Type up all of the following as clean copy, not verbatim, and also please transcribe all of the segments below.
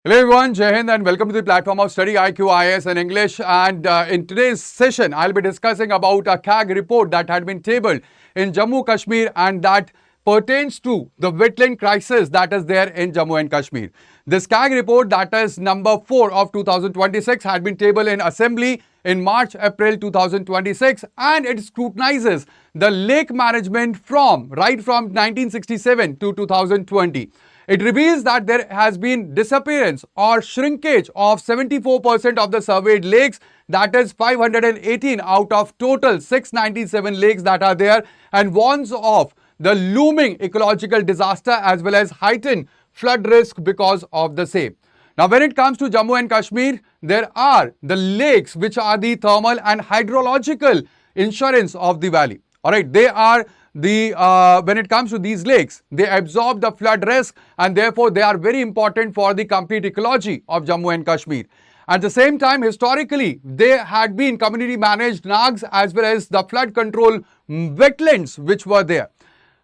Hello everyone, Jai Hind and welcome to the platform of Study IQ, IAS and English. And in today's session, I'll be discussing about a CAG report that had been tabled in Jammu Kashmir and that pertains to the wetland crisis that is there in Jammu and Kashmir. This CAG report, that is number 4 of 2026, had been tabled in Assembly in March-April 2026, and it scrutinizes the lake management from 1967 to 2020. It reveals that there has been disappearance or shrinkage of 74% of the surveyed lakes, that is 518 out of total 697 lakes that are there, and warns of the looming ecological disaster as well as heightened flood risk because of the same. Now, when it comes to Jammu and Kashmir, there are the lakes which are the thermal and hydrological insurance of the valley. All right, they are when it comes to these lakes, they absorb the flood risk and therefore they are very important for the complete ecology of Jammu and Kashmir. At the same time, historically, they had been community managed nags as well as the flood control wetlands which were there.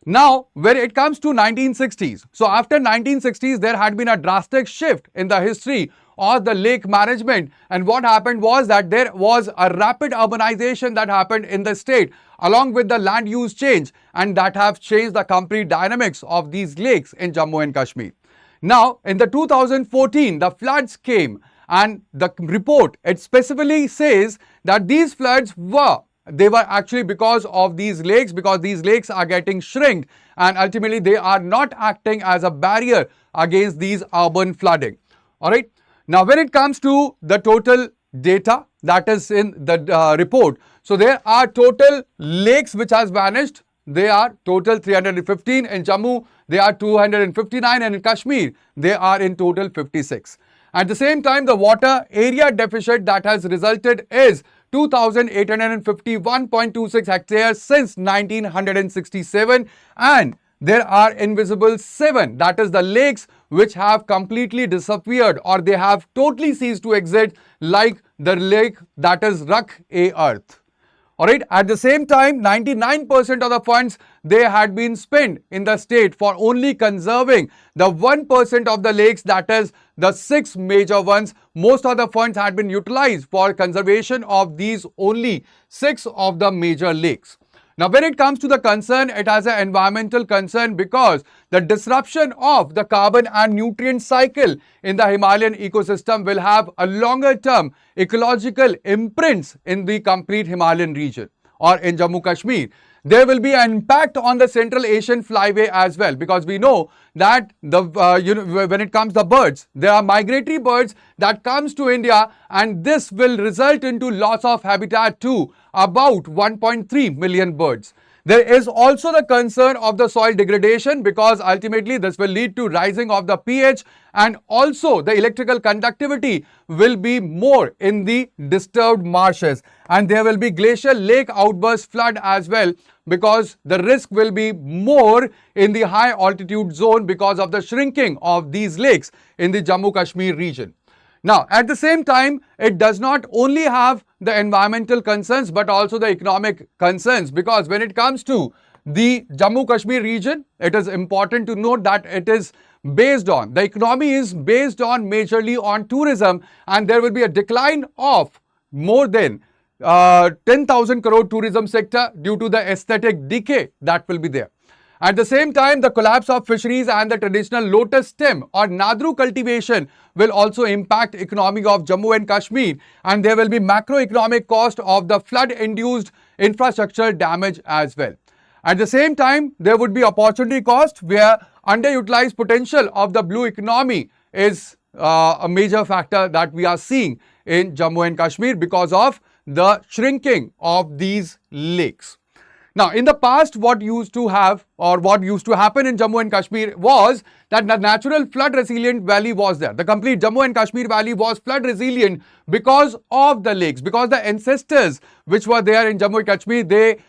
Now, when it comes to 1960s, so after 1960s, there had been a drastic shift in the history of the lake management, and what happened was that there was a rapid urbanization that happened in the state along with the land use change, and that have changed the complete dynamics of these lakes in Jammu and Kashmir. Now, in the 2014, the floods came, and the report, it specifically says that these floods were actually because of these lakes, because these lakes are getting shrink and ultimately they are not acting as a barrier against these urban flooding. All right. Now, when it comes to the total data that is in the report, so there are total lakes which has vanished. They are total 315. In Jammu, they are 259, and in Kashmir, they are in total 56. At the same time, the water area deficit that has resulted is 2,851.26 hectares since 1967, and there are invisible 7, that is the lakes which have completely disappeared or they have totally ceased to exist, like the lake that is Rakh-e-Arth. Alright, at the same time, 99% of the funds they had been spent in the state for only conserving the 1% of the lakes, that is the 6 major ones. Most of the funds had been utilized for conservation of these only 6 of the major lakes. Now, when it comes to the concern, it has an environmental concern because the disruption of the carbon and nutrient cycle in the Himalayan ecosystem will have a longer term ecological imprints in the complete Himalayan region or in Jammu Kashmir. There will be an impact on the Central Asian flyway as well, because we know that when it comes to birds, there are migratory birds that comes to India, and this will result into loss of habitat to about 1.3 million birds. There is also the concern of the soil degradation, because ultimately this will lead to rising of the pH, and also the electrical conductivity will be more in the disturbed marshes, and there will be glacial lake outburst flood as well, because the risk will be more in the high altitude zone because of the shrinking of these lakes in the Jammu Kashmir region. Now, at the same time, it does not only have the environmental concerns but also the economic concerns, because when it comes to the Jammu Kashmir region, it is important to note that it is based on, the economy is based on majorly on tourism, and there will be a decline of more than 10,000 crore tourism sector due to the aesthetic decay that will be there. At the same time, the collapse of fisheries and the traditional lotus stem or nadru cultivation will also impact economy of Jammu and Kashmir, and there will be macroeconomic cost of the flood-induced infrastructure damage as well. At the same time, there would be opportunity cost where underutilized potential of the blue economy is a major factor that we are seeing in Jammu and Kashmir because of the shrinking of these lakes. Now, in the past, what used to happen in Jammu and Kashmir was that the natural flood resilient valley was there. The complete Jammu and Kashmir valley was flood resilient because of the lakes, because the ancestors which were there in Jammu and Kashmir, they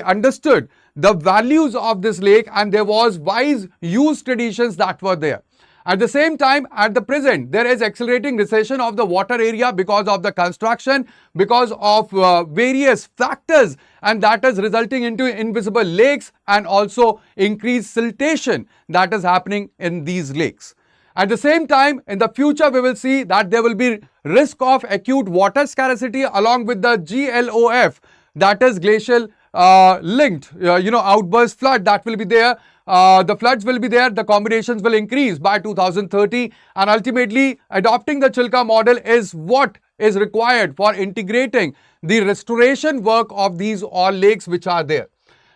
understood the values of this lake, and there was wise use traditions that were there. At the same time, at the present, there is accelerating recession of the water area because of the construction, because of various factors, and that is resulting into invisible lakes and also increased siltation that is happening in these lakes. At the same time, in the future, we will see that there will be risk of acute water scarcity along with the GLOF, that is glacial linked, outburst flood that will be there. The floods will be there, the combinations will increase by 2030, and ultimately adopting the Chilka model is what is required for integrating the restoration work of these all lakes which are there.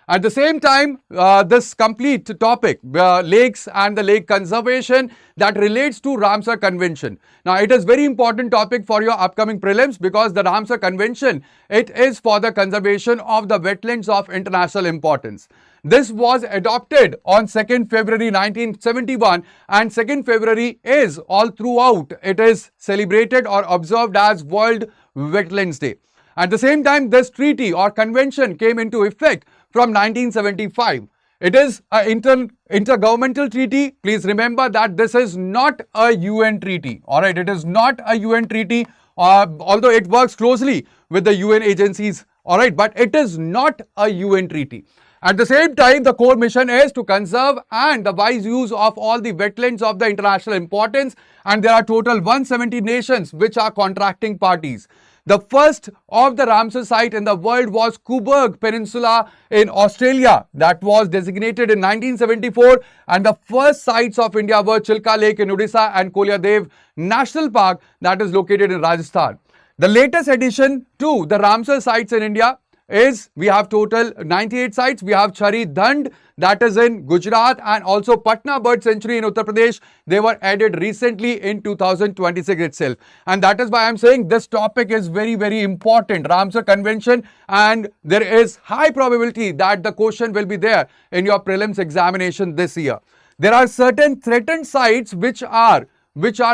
At the same time, this complete topic, lakes and the lake conservation, that relates to Ramsar Convention. Now, it is very important topic for your upcoming prelims because the Ramsar Convention, it is for the conservation of the wetlands of international importance. This was adopted on 2nd February 1971, and 2nd February is all throughout, it is celebrated or observed as World Wetlands Day. At the same time, this treaty or convention came into effect from 1975. It is an intergovernmental treaty. Please remember that this is not a UN treaty. Alright, it is not a UN treaty, although it works closely with the UN agencies. Alright, but it is not a UN treaty. At the same time, the core mission is to conserve and the wise use of all the wetlands of the international importance, and there are total 170 nations which are contracting parties. The first of the Ramsar site in the world was Cobourg Peninsula in Australia, that was designated in 1974, and the first sites of India were Chilka Lake in Odisha and Kolyadev National Park, that is located in Rajasthan. The latest addition to the Ramsar sites in India is, we have total 98 sites. We have Chari Dhand, that is in Gujarat, and also Patna Bird Sanctuary in Uttar Pradesh. They were added recently in 2026 itself. And that is why I am saying this topic is very, very important, Ramsar Convention, and there is high probability that the question will be there in your prelims examination this year. There are certain threatened sites which are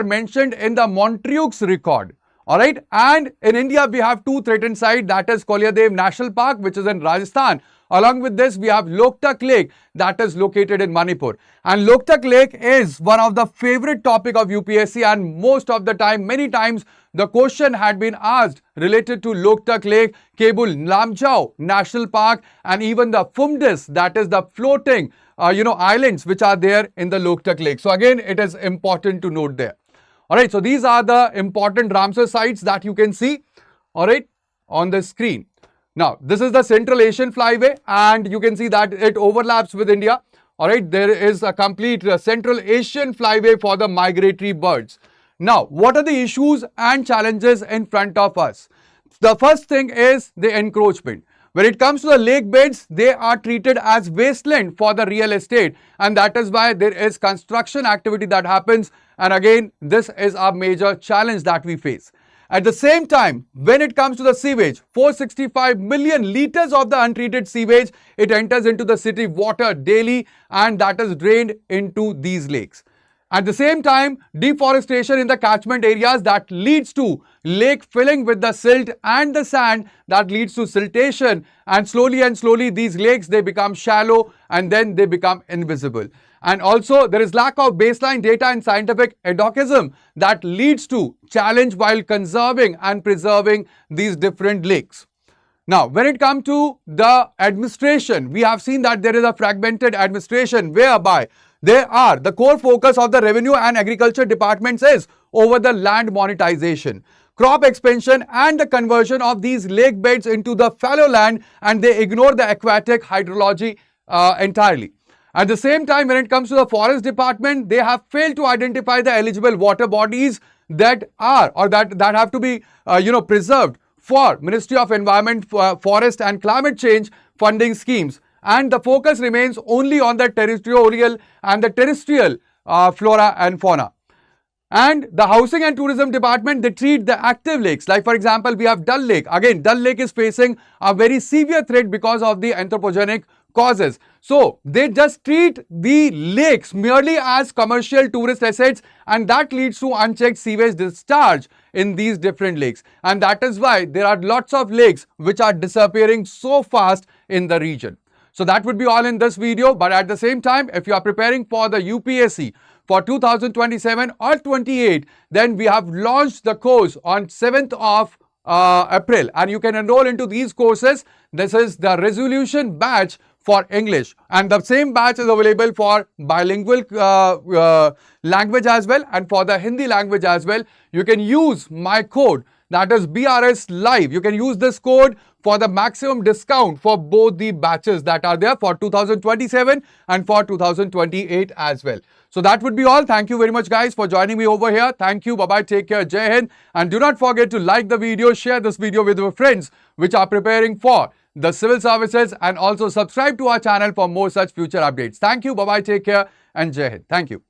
mentioned in the Montreux record. Alright, and in India we have two threatened sites, that is Kolyadev National Park, which is in Rajasthan. Along with this, we have Loktak Lake, that is located in Manipur. And Loktak Lake is one of the favorite topic of UPSC, and most of the time, many times, the question had been asked related to Loktak Lake, Kebul Lamjau National Park, and even the Phumdis, that is the floating, islands which are there in the Loktak Lake. So again, it is important to note there. Alright, so these are the important Ramsar sites that you can see, alright, on the screen. Now, this is the Central Asian Flyway, and you can see that it overlaps with India. Alright, there is a complete Central Asian Flyway for the migratory birds. Now, what are the issues and challenges in front of us? The first thing is the encroachment. When it comes to the lake beds, they are treated as wasteland for the real estate, and that is why there is construction activity that happens, and again, this is a major challenge that we face. At the same time, when it comes to the sewage, 465 million liters of the untreated sewage, it enters into the city water daily, and that is drained into these lakes. At the same time, deforestation in the catchment areas that leads to lake filling with the silt and the sand, that leads to siltation, and slowly these lakes, they become shallow and then they become invisible. And also there is lack of baseline data and scientific advocism that leads to challenge while conserving and preserving these different lakes. Now, when it comes to the administration, we have seen that there is a fragmented administration whereby the core focus of the revenue and agriculture departments is over the land monetization, crop expansion and the conversion of these lake beds into the fallow land, and they ignore the aquatic hydrology entirely. At the same time, when it comes to the forest department, they have failed to identify the eligible water bodies that are or that have to be preserved for Ministry of Environment, Forest and Climate Change funding schemes. And the focus remains only on the territorial and the terrestrial flora and fauna. And the Housing and Tourism Department, they treat the active lakes. Like for example, we have Dal Lake. Again, Dal Lake is facing a very severe threat because of the anthropogenic causes. So, they just treat the lakes merely as commercial tourist assets, and that leads to unchecked sewage discharge in these different lakes. And that is why there are lots of lakes which are disappearing so fast in the region. So that would be all in this video, but at the same time, if you are preparing for the UPSC for 2027 or 28, then we have launched the course on 7th of April, and you can enroll into these courses. This is the resolution batch for English, and the same batch is available for bilingual language as well, and for the Hindi language as well. You can use my code, that is BRS Live. You can use this code for the maximum discount for both the batches that are there for 2027 and for 2028 as well. So that would be all. Thank you very much guys for joining me over here. Thank you. Bye-bye. Take care. Jai Hind. And do not forget to like the video, share this video with your friends which are preparing for the civil services, and also subscribe to our channel for more such future updates. Thank you. Bye-bye. Take care and Jai Hind. Thank you.